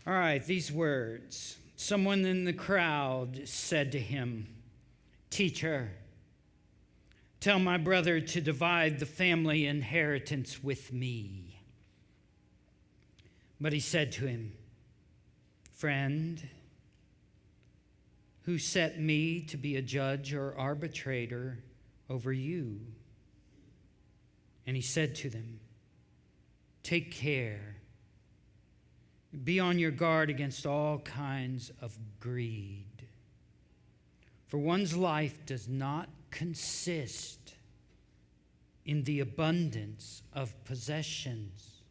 All right, these words. Someone in the crowd said to him, "Teacher, tell my brother to divide the family inheritance with me." But he said to him, "Friend, who set me to be a judge or arbitrator over you?" And he said to them, "Take care. Be on your guard against all kinds of greed. For one's life does not consist in the abundance of possessions."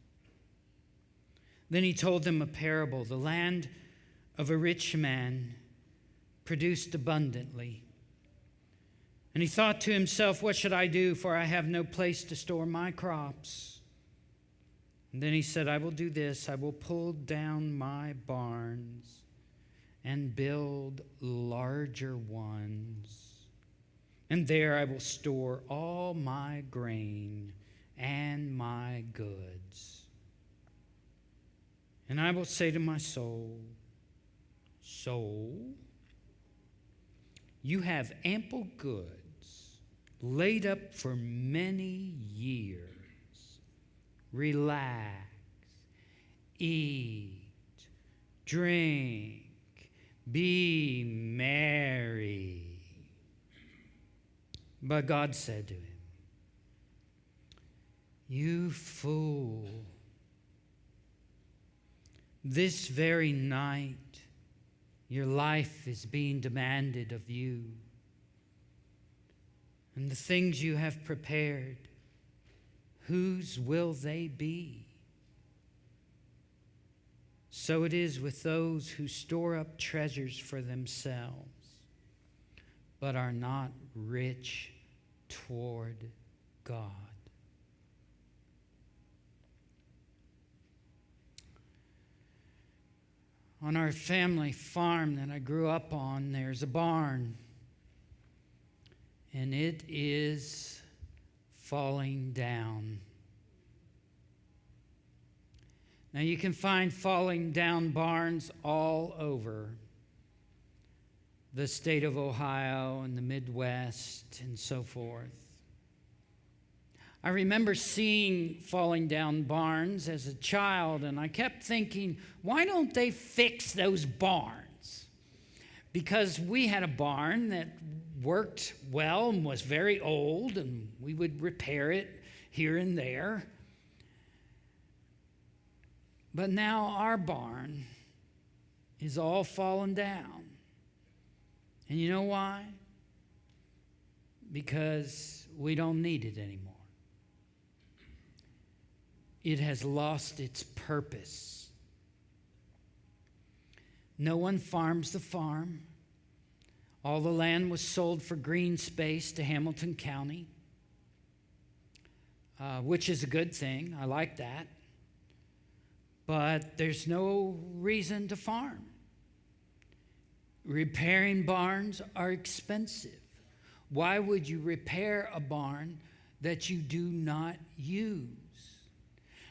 Then he told them a parable. The land of a rich man produced abundantly. And he thought to himself, "What should I do? For I have no place to store my crops." And then he said, "I will do this. I will pull down my barns and build larger ones. And there I will store all my grain and my goods. And I will say to my soul, 'Soul, you have ample goods laid up for many years. Relax, eat, drink, be merry.' But God said to him, 'You fool, this very night your life is being demanded of you. And the things you have prepared, whose will they be?' So it is with those who store up treasures for themselves, but are not rich toward God." On our family farm that I grew up on, there's a barn, and it is falling down. Now, you can find falling down barns all over the state of Ohio and the Midwest and so forth. I remember seeing falling down barns as a child, and I kept thinking, why don't they fix those barns? Because we had a barn that worked well and was very old, and we would repair it here and there. But now our barn is all fallen down. And you know why? Because we don't need it anymore. It has lost its purpose. No one farms the farm. All the land was sold for green space to Hamilton County, which is a good thing. I like that. But there's no reason to farm. Repairing barns are expensive. Why would you repair a barn that you do not use?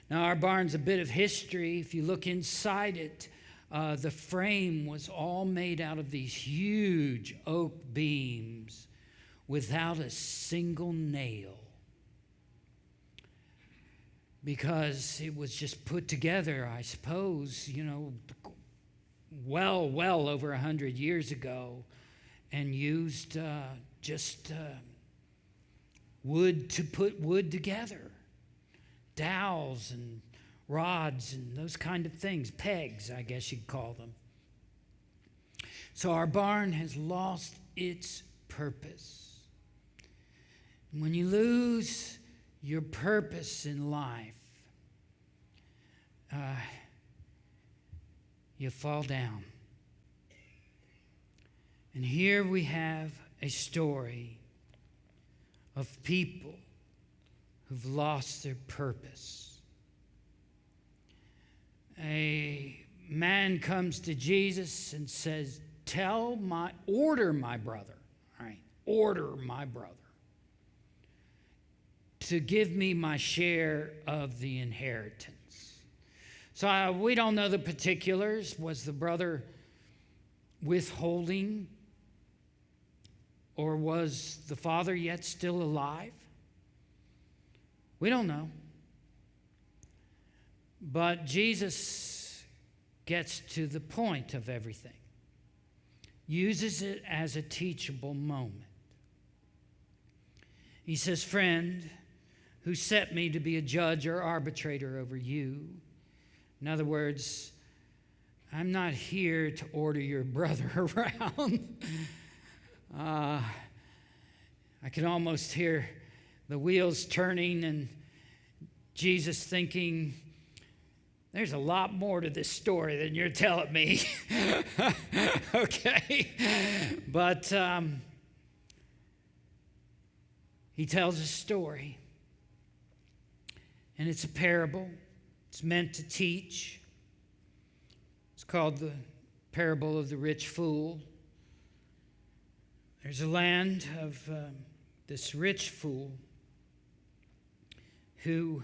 Now, our barn's a bit of history. If you look inside it, the frame was all made out of these huge oak beams without a single nail, because it was just put together, I suppose, well over 100 years ago, and used just wood to put wood together, dowels and rods and those kind of things, pegs, I guess you'd call them. So our barn has lost its purpose. And when you lose your purpose in life, you fall down. And here we have a story of people who've lost their purpose. A man comes to Jesus and says, order my brother to give me my share of the inheritance. So we don't know the particulars. Was the brother withholding, or was the father yet still alive? We don't know. But Jesus gets to the point of everything, uses it as a teachable moment. He says, "Friend, who set me to be a judge or arbitrator over you?" In other words, I'm not here to order your brother around. I can almost hear the wheels turning and Jesus thinking, there's a lot more to this story than you're telling me. Okay? But he tells a story. And it's a parable. It's meant to teach. It's called the parable of the rich fool. There's a land of this rich fool who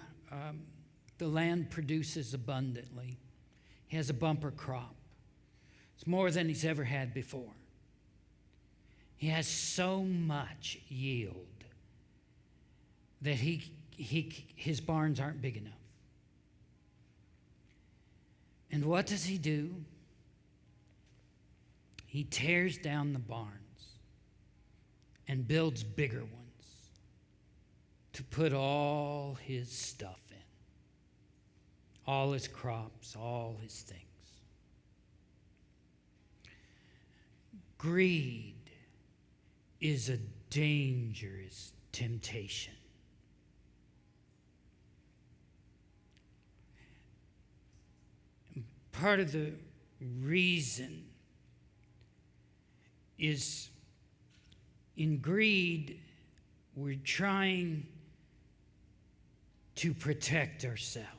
the land produces abundantly. He has a bumper crop. It's more than he's ever had before. He has so much yield that his barns aren't big enough. And what does he do? He tears down the barns and builds bigger ones to put all his stuff in, all his crops, all his things. Greed is a dangerous temptation. Part of the reason is in greed, we're trying to protect ourselves.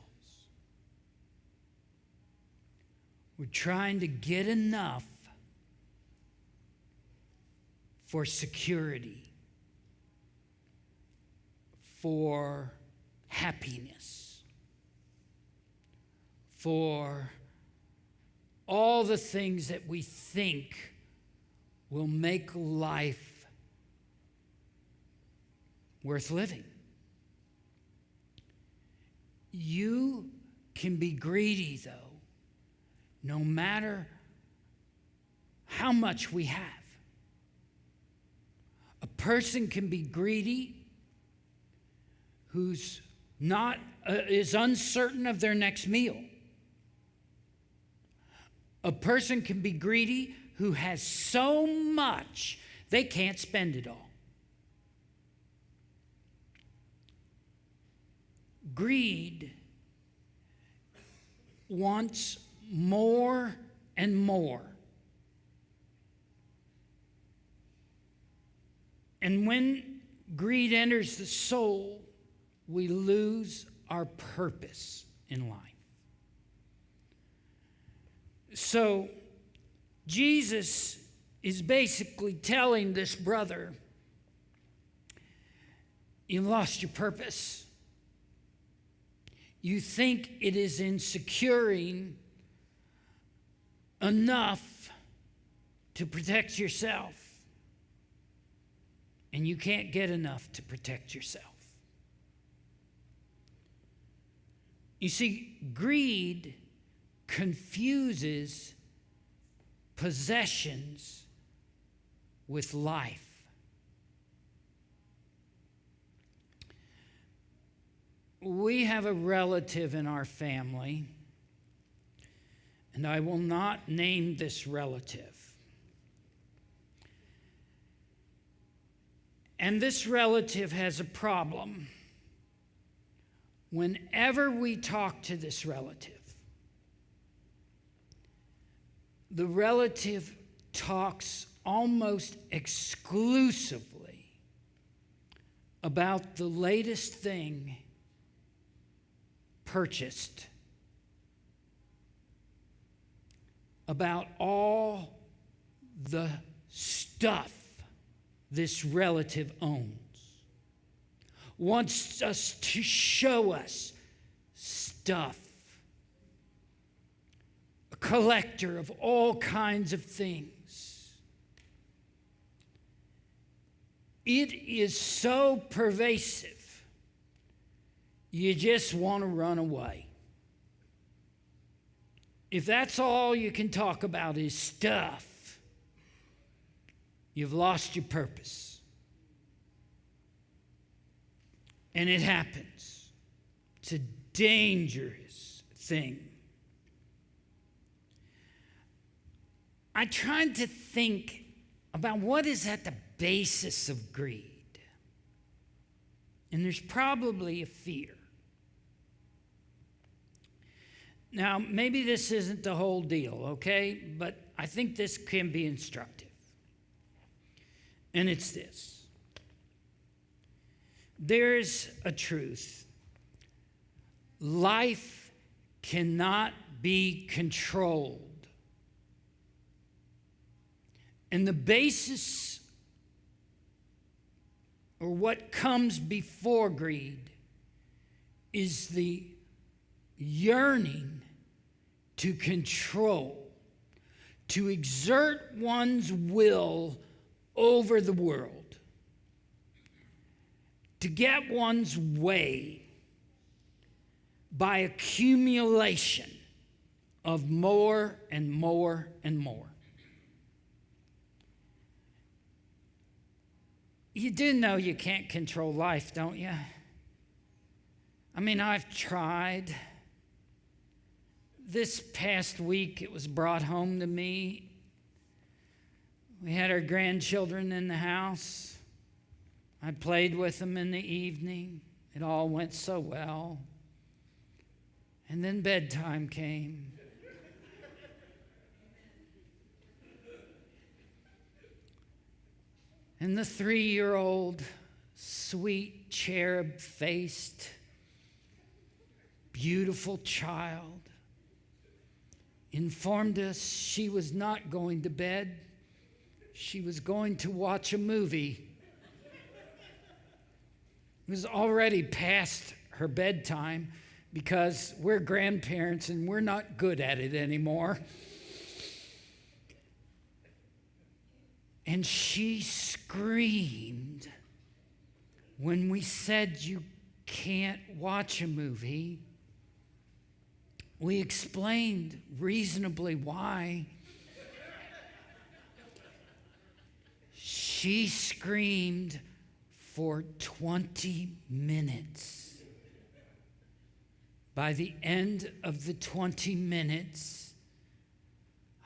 We're trying to get enough for security, for happiness, for all the things that we think will make life worth living. You can be greedy, though, no matter how much we have. A person can be greedy who's not is uncertain of their next meal. A person can be greedy who has so much they can't spend it all. Greed wants more and more. And when greed enters the soul, we lose our purpose in life. So Jesus is basically telling this brother, you lost your purpose. You think it is in securing enough to protect yourself, and you can't get enough to protect yourself. You see, greed confuses possessions with life. We have a relative in our family, and I will not name this relative. And this relative has a problem. Whenever we talk to this relative, the relative talks almost exclusively about the latest thing purchased, about all the stuff this relative owns, wants us to show us stuff. collector of all kinds of things. It is so pervasive, you just want to run away. If that's all you can talk about is stuff, you've lost your purpose. And it happens. It's a dangerous thing. I tried to think about what is at the basis of greed. And there's probably a fear. Now, maybe this isn't the whole deal, okay? But I think this can be instructive. And it's this. There's a truth. Life cannot be controlled. And the basis, or what comes before greed, is the yearning to control, to exert one's will over the world, to get one's way by accumulation of more and more and more. You do know you can't control life, don't you? I mean, I've tried. This past week, it was brought home to me. We had our grandchildren in the house. I played with them in the evening. It all went so well. And then bedtime came. And the 3-year-old, sweet, cherub-faced, beautiful child informed us she was not going to bed. She was going to watch a movie. It was already past her bedtime because we're grandparents and we're not good at it anymore. And she screamed when we said you can't watch a movie. We explained reasonably why. She screamed for 20 minutes. By the end of the 20 minutes,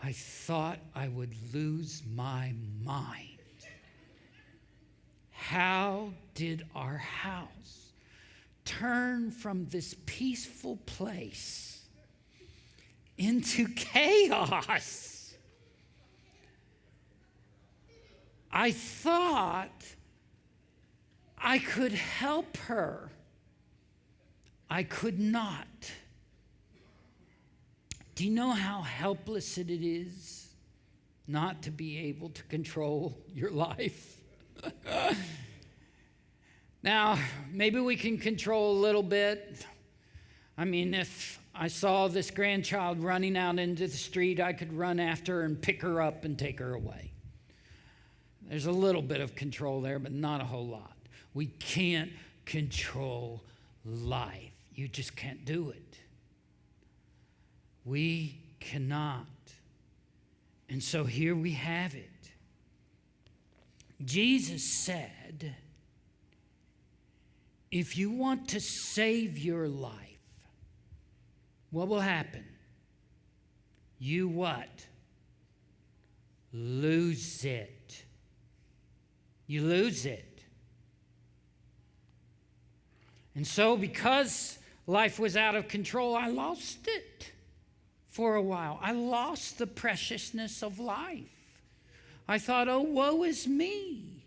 I thought I would lose my mind. How did our house turn from this peaceful place into chaos? I thought I could help her. I could not. Do you know how helpless it is not to be able to control your life? Now, maybe we can control a little bit. I mean, if I saw this grandchild running out into the street, I could run after her and pick her up and take her away. There's a little bit of control there, but not a whole lot. We can't control life. You just can't do it. We cannot. And so here we have it. Jesus said, if you want to save your life, what will happen? You what? Lose it. You lose it. And so because life was out of control, I lost it for a while. I lost the preciousness of life. I thought, oh, woe is me.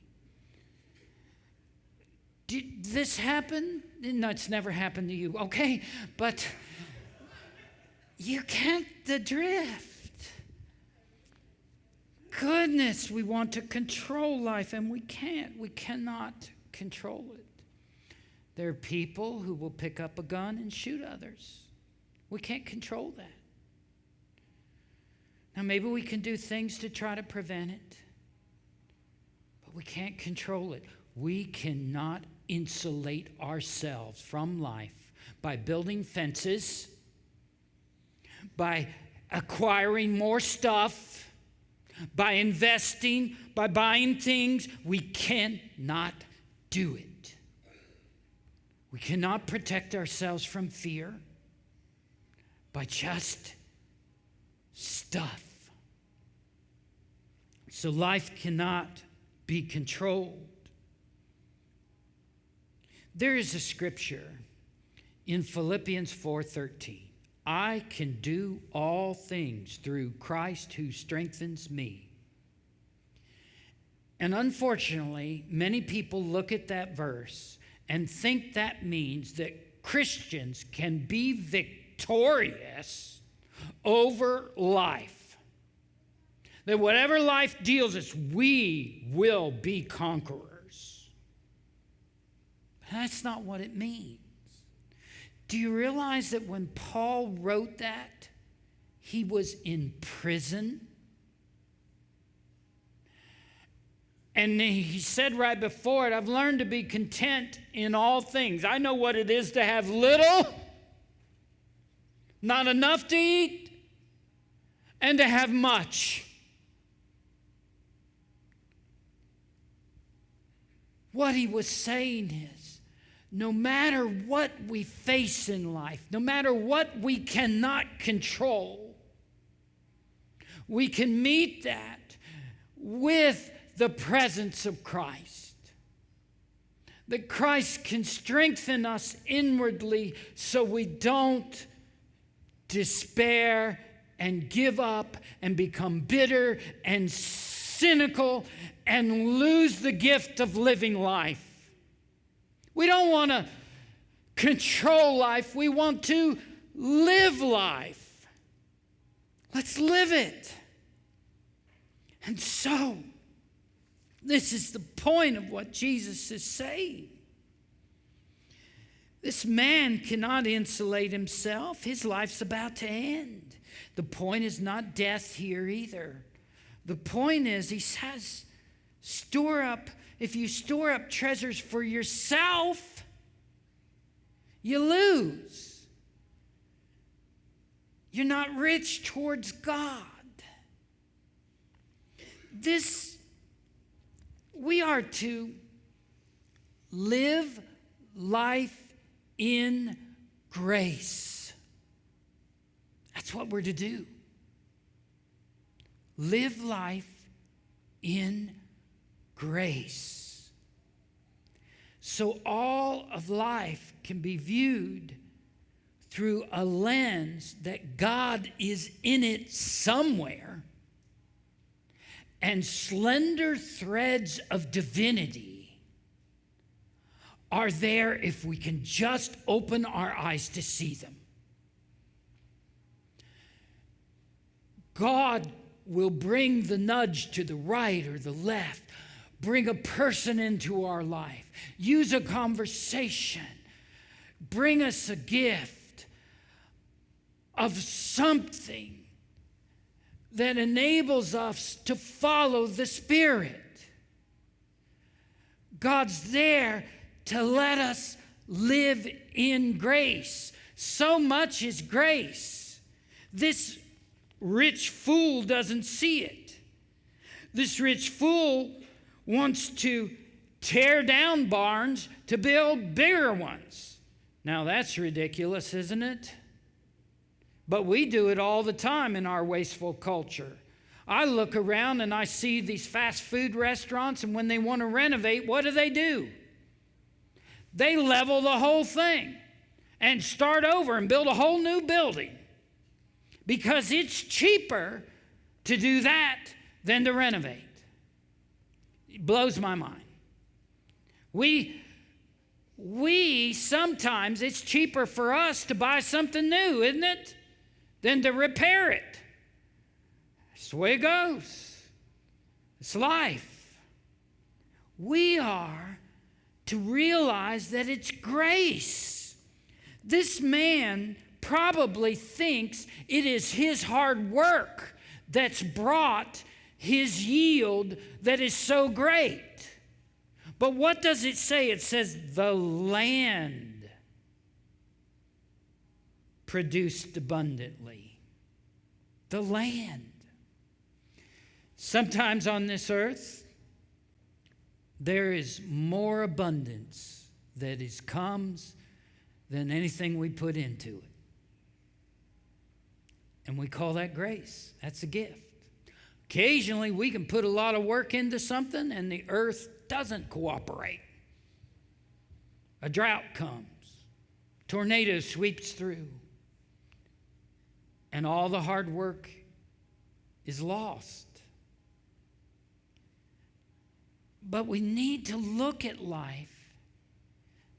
Did this happen? No, it's never happened to you. Okay, but you get the drift. Goodness, we want to control life, and we can't. We cannot control it. There are people who will pick up a gun and shoot others. We can't control that. Now, maybe we can do things to try to prevent it, but we can't control it. We cannot insulate ourselves from life by building fences, by acquiring more stuff, by investing, by buying things. We cannot do it. We cannot protect ourselves from fear by just stuff. So life cannot be controlled. There is a scripture in Philippians 4:13. I can do all things through Christ who strengthens me. And unfortunately, many people look at that verse and think that means that Christians can be victorious over life. That whatever life deals us, we will be conquerors. That's not what it means. Do you realize that when Paul wrote that, he was in prison? And he said right before it, I've learned to be content in all things. I know what it is to have little, not enough to eat, and to have much. What he was saying is, no matter what we face in life, no matter what we cannot control, we can meet that with the presence of Christ. That Christ can strengthen us inwardly so we don't despair and give up and become bitter and cynical and lose the gift of living life. We don't want to control life. We want to live life. Let's live it. And so, this is the point of what Jesus is saying. This man cannot insulate himself. His life's about to end. The point is not death here either. The point is, he says, if you store up treasures for yourself, you lose. You're not rich towards God. We are to live life in grace. That's what we're to do. Live life in grace. So all of life can be viewed through a lens that God is in it somewhere, and slender threads of divinity are there if we can just open our eyes to see them. God will bring the nudge to the right or the left, bring a person into our life, use a conversation, bring us a gift of something that enables us to follow the Spirit. God's there to let us live in grace. So much is grace. This rich fool doesn't see it. This rich fool wants to tear down barns to build bigger ones. Now that's ridiculous, isn't it? But we do it all the time in our wasteful culture. I look around and I see these fast food restaurants, and when they want to renovate, what do? They level the whole thing and start over and build a whole new building because it's cheaper to do that than to renovate. It blows my mind. We sometimes, it's cheaper for us to buy something new, isn't it, than to repair it. That's the way it goes. It's life. We are to realize that it's grace. This man probably thinks it is his hard work that's brought his yield that is so great. But what does it say? It says the land produced abundantly. The land. Sometimes on this earth, there is more abundance that comes than anything we put into it. And we call that grace. That's a gift. Occasionally, we can put a lot of work into something and the earth doesn't cooperate. A drought comes. Tornado sweeps through. And all the hard work is lost. But we need to look at life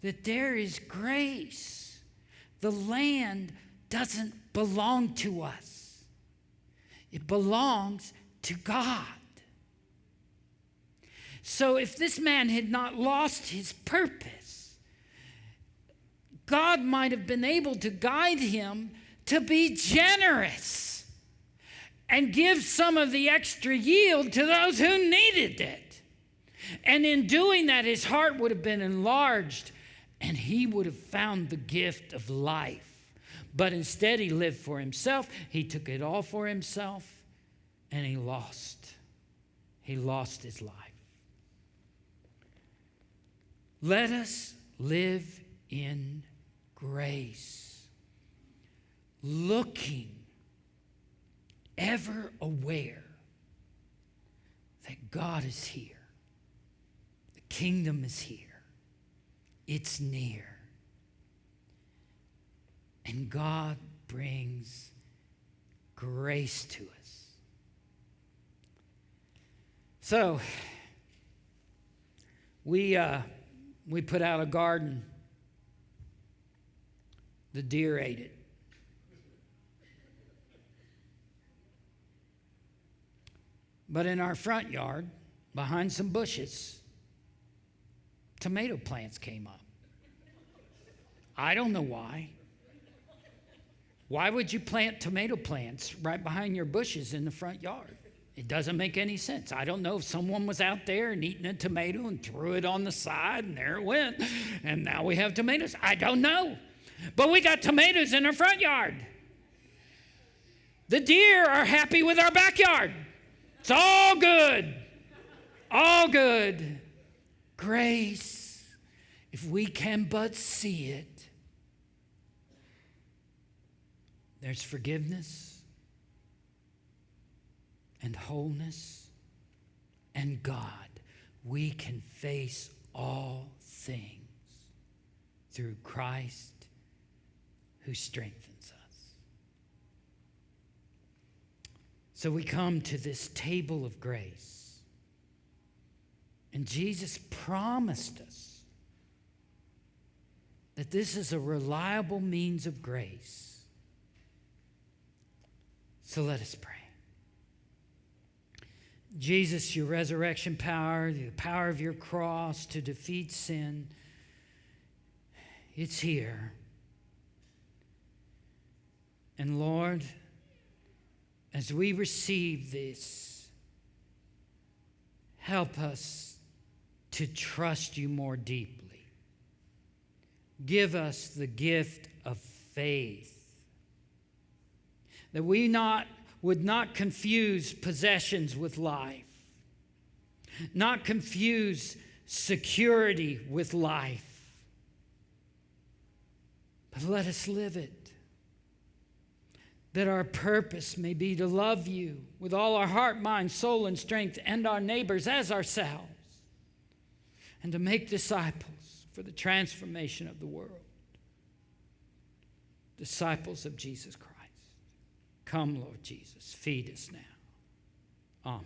that there is grace. The land doesn't belong to us. It belongs to God. So if this man had not lost his purpose, God might have been able to guide him to be generous and give some of the extra yield to those who needed it. And in doing that, his heart would have been enlarged and he would have found the gift of life. But instead, he lived for himself. He took it all for himself and he lost. He lost his life. Let us live in grace, looking, ever aware that God is here. The kingdom is here. It's near. And God brings grace to us. So, we put out a garden. The deer ate it. But in our front yard, behind some bushes, tomato plants came up. I don't know why. Why would you plant tomato plants right behind your bushes in the front yard? It doesn't make any sense. I don't know if someone was out there and eating a tomato and threw it on the side and there it went. And now we have tomatoes. I don't know. But we got tomatoes in our front yard. The deer are happy with our backyard. It's all good. All good. Grace, if we can but see it. There's forgiveness and wholeness and God. We can face all things through Christ who strengthens us. So we come to this table of grace. And Jesus promised us that this is a reliable means of grace. So let us pray. Jesus, your resurrection power, the power of your cross to defeat sin, it's here. And Lord, as we receive this, help us to trust you more deeply. Give us the gift of faith, that we would not confuse possessions with life, not confuse security with life, but let us live it, that our purpose may be to love you with all our heart, mind, soul, and strength, and our neighbors as ourselves, and to make disciples for the transformation of the world, disciples of Jesus Christ. Come, Lord Jesus, feed us now. Amen.